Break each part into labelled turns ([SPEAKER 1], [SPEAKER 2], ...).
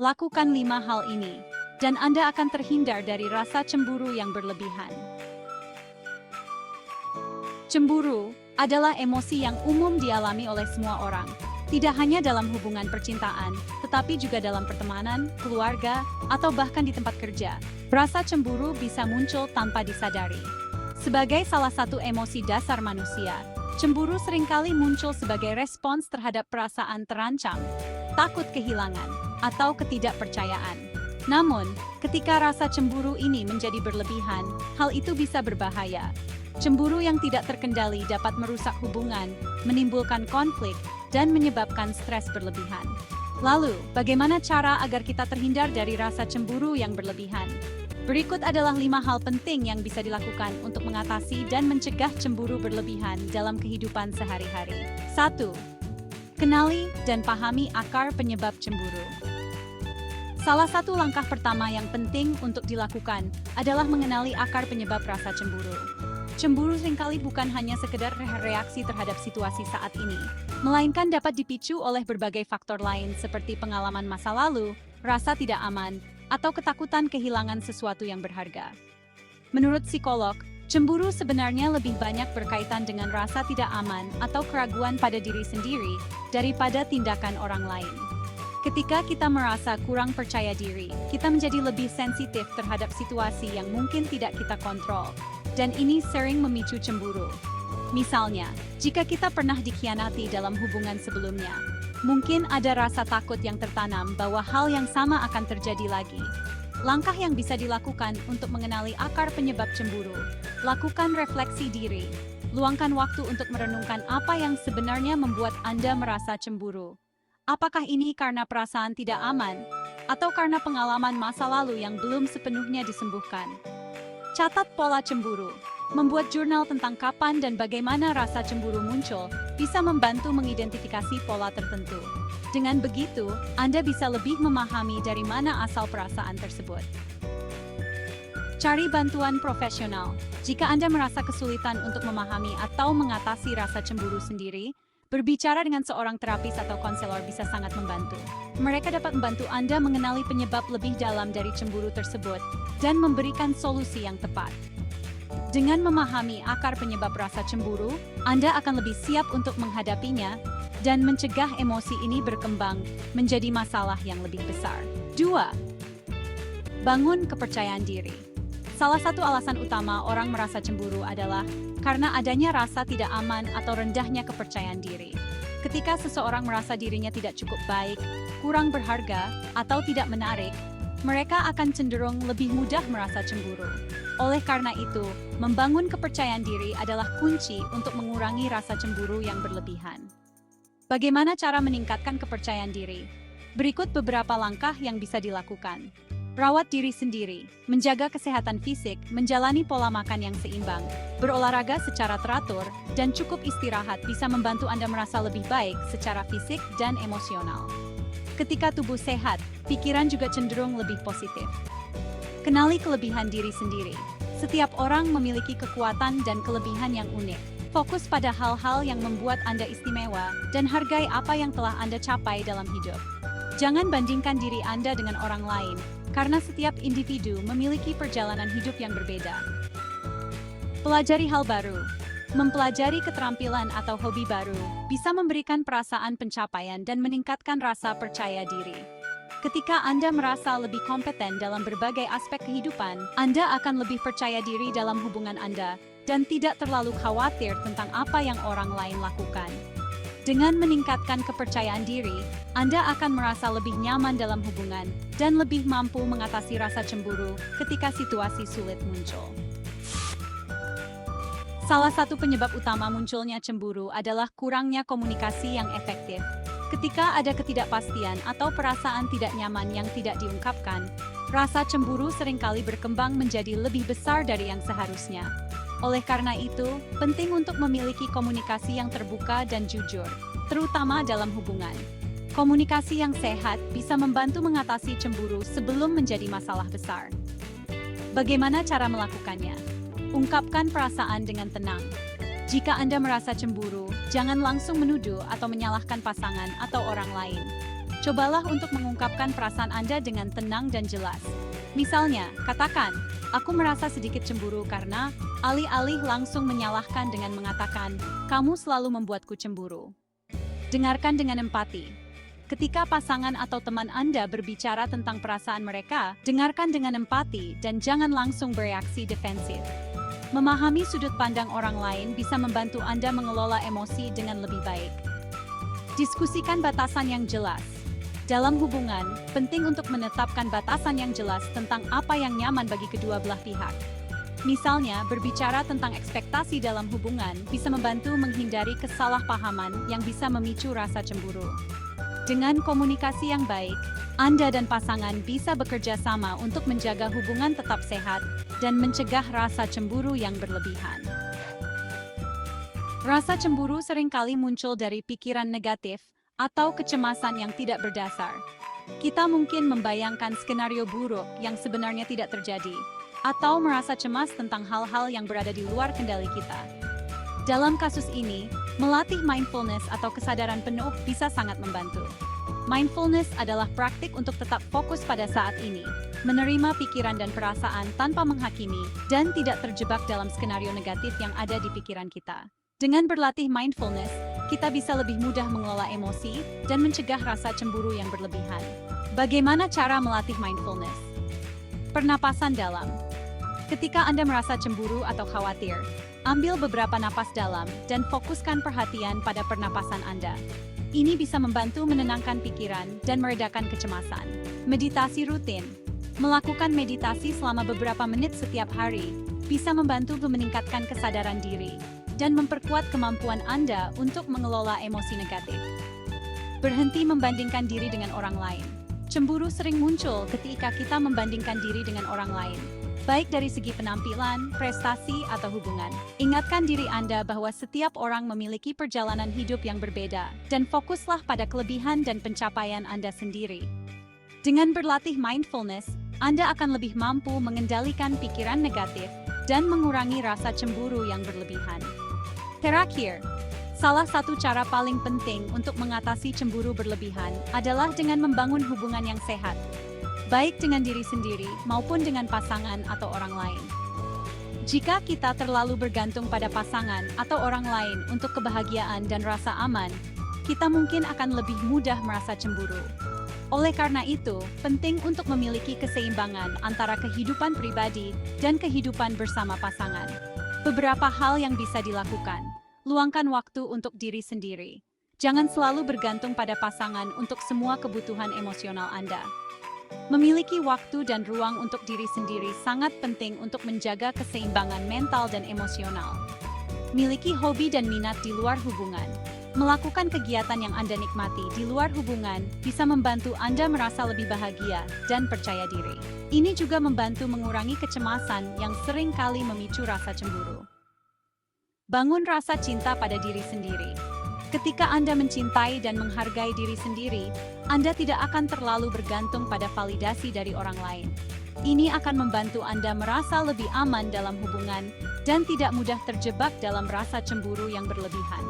[SPEAKER 1] Lakukan 5 hal ini, dan Anda akan terhindar dari rasa cemburu yang berlebihan. Cemburu adalah emosi yang umum dialami oleh semua orang, tidak hanya dalam hubungan percintaan, tetapi juga dalam pertemanan, keluarga, atau bahkan di tempat kerja. Rasa cemburu bisa muncul tanpa disadari. Sebagai salah satu emosi dasar manusia, cemburu seringkali muncul sebagai respons terhadap perasaan terancam, takut kehilangan, atau ketidakpercayaan. Namun, ketika rasa cemburu ini menjadi berlebihan, hal itu bisa berbahaya. Cemburu yang tidak terkendali dapat merusak hubungan, menimbulkan konflik, dan menyebabkan stres berlebihan. Lalu, bagaimana cara agar kita terhindar dari rasa cemburu yang berlebihan? Berikut adalah 5 hal penting yang bisa dilakukan untuk mengatasi dan mencegah cemburu berlebihan dalam kehidupan sehari-hari. 1. Kenali dan pahami akar penyebab cemburu. Salah satu langkah pertama yang penting untuk dilakukan adalah mengenali akar penyebab rasa cemburu. Cemburu seringkali bukan hanya sekedar reaksi terhadap situasi saat ini, melainkan dapat dipicu oleh berbagai faktor lain seperti pengalaman masa lalu, rasa tidak aman, atau ketakutan kehilangan sesuatu yang berharga. Menurut psikolog, cemburu sebenarnya lebih banyak berkaitan dengan rasa tidak aman atau keraguan pada diri sendiri daripada tindakan orang lain. Ketika kita merasa kurang percaya diri, kita menjadi lebih sensitif terhadap situasi yang mungkin tidak kita kontrol, dan ini sering memicu cemburu. Misalnya, jika kita pernah dikhianati dalam hubungan sebelumnya, mungkin ada rasa takut yang tertanam bahwa hal yang sama akan terjadi lagi. Langkah yang bisa dilakukan untuk mengenali akar penyebab cemburu. Lakukan refleksi diri. Luangkan waktu untuk merenungkan apa yang sebenarnya membuat Anda merasa cemburu. Apakah ini karena perasaan tidak aman, atau karena pengalaman masa lalu yang belum sepenuhnya disembuhkan? Catat pola cemburu. Membuat jurnal tentang kapan dan bagaimana rasa cemburu muncul bisa membantu mengidentifikasi pola tertentu. Dengan begitu, Anda bisa lebih memahami dari mana asal perasaan tersebut. Cari bantuan profesional. Jika Anda merasa kesulitan untuk memahami atau mengatasi rasa cemburu sendiri, berbicara dengan seorang terapis atau konselor bisa sangat membantu. Mereka dapat membantu Anda mengenali penyebab lebih dalam dari cemburu tersebut dan memberikan solusi yang tepat. Dengan memahami akar penyebab rasa cemburu, Anda akan lebih siap untuk menghadapinya dan mencegah emosi ini berkembang menjadi masalah yang lebih besar. 2. Bangun kepercayaan diri. Salah satu alasan utama orang merasa cemburu adalah karena adanya rasa tidak aman atau rendahnya kepercayaan diri. Ketika seseorang merasa dirinya tidak cukup baik, kurang berharga, atau tidak menarik, mereka akan cenderung lebih mudah merasa cemburu. Oleh karena itu, membangun kepercayaan diri adalah kunci untuk mengurangi rasa cemburu yang berlebihan. Bagaimana cara meningkatkan kepercayaan diri? Berikut beberapa langkah yang bisa dilakukan. Rawat diri sendiri, menjaga kesehatan fisik, menjalani pola makan yang seimbang, berolahraga secara teratur, dan cukup istirahat bisa membantu Anda merasa lebih baik secara fisik dan emosional. Ketika tubuh sehat, pikiran juga cenderung lebih positif. Kenali kelebihan diri sendiri. Setiap orang memiliki kekuatan dan kelebihan yang unik. Fokus pada hal-hal yang membuat Anda istimewa dan hargai apa yang telah Anda capai dalam hidup. Jangan bandingkan diri Anda dengan orang lain, karena setiap individu memiliki perjalanan hidup yang berbeda. Pelajari hal baru. Mempelajari keterampilan atau hobi baru bisa memberikan perasaan pencapaian dan meningkatkan rasa percaya diri. Ketika Anda merasa lebih kompeten dalam berbagai aspek kehidupan, Anda akan lebih percaya diri dalam hubungan Anda dan tidak terlalu khawatir tentang apa yang orang lain lakukan. Dengan meningkatkan kepercayaan diri, Anda akan merasa lebih nyaman dalam hubungan dan lebih mampu mengatasi rasa cemburu ketika situasi sulit muncul. Salah satu penyebab utama munculnya cemburu adalah kurangnya komunikasi yang efektif. Ketika ada ketidakpastian atau perasaan tidak nyaman yang tidak diungkapkan, rasa cemburu seringkali berkembang menjadi lebih besar dari yang seharusnya. Oleh karena itu, penting untuk memiliki komunikasi yang terbuka dan jujur, terutama dalam hubungan. Komunikasi yang sehat bisa membantu mengatasi cemburu sebelum menjadi masalah besar. Bagaimana cara melakukannya? Ungkapkan perasaan dengan tenang. Jika Anda merasa cemburu, jangan langsung menuduh atau menyalahkan pasangan atau orang lain. Cobalah untuk mengungkapkan perasaan Anda dengan tenang dan jelas. Misalnya, katakan, "Aku merasa sedikit cemburu karena," alih-alih langsung menyalahkan dengan mengatakan, "Kamu selalu membuatku cemburu." Dengarkan dengan empati. Ketika pasangan atau teman Anda berbicara tentang perasaan mereka, dengarkan dengan empati dan jangan langsung bereaksi defensif. Memahami sudut pandang orang lain bisa membantu Anda mengelola emosi dengan lebih baik. Diskusikan batasan yang jelas. Dalam hubungan, penting untuk menetapkan batasan yang jelas tentang apa yang nyaman bagi kedua belah pihak. Misalnya, berbicara tentang ekspektasi dalam hubungan bisa membantu menghindari kesalahpahaman yang bisa memicu rasa cemburu. Dengan komunikasi yang baik, Anda dan pasangan bisa bekerja sama untuk menjaga hubungan tetap sehat dan mencegah rasa cemburu yang berlebihan. Rasa cemburu seringkali muncul dari pikiran negatif atau kecemasan yang tidak berdasar. Kita mungkin membayangkan skenario buruk yang sebenarnya tidak terjadi, atau merasa cemas tentang hal-hal yang berada di luar kendali kita. Dalam kasus ini, melatih mindfulness atau kesadaran penuh bisa sangat membantu. Mindfulness adalah praktik untuk tetap fokus pada saat ini, menerima pikiran dan perasaan tanpa menghakimi, dan tidak terjebak dalam skenario negatif yang ada di pikiran kita. Dengan berlatih mindfulness, kita bisa lebih mudah mengelola emosi dan mencegah rasa cemburu yang berlebihan. Bagaimana cara melatih mindfulness? Pernapasan dalam. Ketika Anda merasa cemburu atau khawatir, ambil beberapa napas dalam dan fokuskan perhatian pada pernapasan Anda. Ini bisa membantu menenangkan pikiran dan meredakan kecemasan. Meditasi rutin. Melakukan meditasi selama beberapa menit setiap hari bisa membantu meningkatkan kesadaran diri dan memperkuat kemampuan Anda untuk mengelola emosi negatif. Berhenti membandingkan diri dengan orang lain. Cemburu sering muncul ketika kita membandingkan diri dengan orang lain, baik dari segi penampilan, prestasi, atau hubungan. Ingatkan diri Anda bahwa setiap orang memiliki perjalanan hidup yang berbeda, dan fokuslah pada kelebihan dan pencapaian Anda sendiri. Dengan berlatih mindfulness, Anda akan lebih mampu mengendalikan pikiran negatif dan mengurangi rasa cemburu yang berlebihan. Terakhir, salah satu cara paling penting untuk mengatasi cemburu berlebihan adalah dengan membangun hubungan yang sehat, baik dengan diri sendiri maupun dengan pasangan atau orang lain. Jika kita terlalu bergantung pada pasangan atau orang lain untuk kebahagiaan dan rasa aman, kita mungkin akan lebih mudah merasa cemburu. Oleh karena itu, penting untuk memiliki keseimbangan antara kehidupan pribadi dan kehidupan bersama pasangan. Beberapa hal yang bisa dilakukan. Luangkan waktu untuk diri sendiri. Jangan selalu bergantung pada pasangan untuk semua kebutuhan emosional Anda. Memiliki waktu dan ruang untuk diri sendiri sangat penting untuk menjaga keseimbangan mental dan emosional. Miliki hobi dan minat di luar hubungan. Melakukan kegiatan yang Anda nikmati di luar hubungan bisa membantu Anda merasa lebih bahagia dan percaya diri. Ini juga membantu mengurangi kecemasan yang sering kali memicu rasa cemburu. Bangun rasa cinta pada diri sendiri. Ketika Anda mencintai dan menghargai diri sendiri, Anda tidak akan terlalu bergantung pada validasi dari orang lain. Ini akan membantu Anda merasa lebih aman dalam hubungan dan tidak mudah terjebak dalam rasa cemburu yang berlebihan.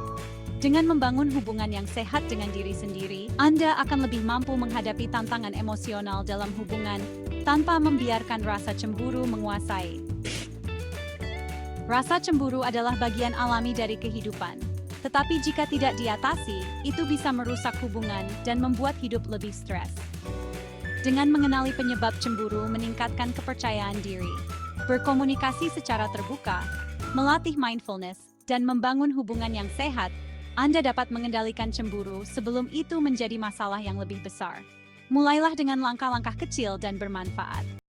[SPEAKER 1] Dengan membangun hubungan yang sehat dengan diri sendiri, Anda akan lebih mampu menghadapi tantangan emosional dalam hubungan tanpa membiarkan rasa cemburu menguasai. Rasa cemburu adalah bagian alami dari kehidupan. Tetapi jika tidak diatasi, itu bisa merusak hubungan dan membuat hidup lebih stres. Dengan mengenali penyebab cemburu meningkatkan kepercayaan diri, berkomunikasi secara terbuka, melatih mindfulness, dan membangun hubungan yang sehat, Anda dapat mengendalikan cemburu sebelum itu menjadi masalah yang lebih besar. Mulailah dengan langkah-langkah kecil dan bermanfaat.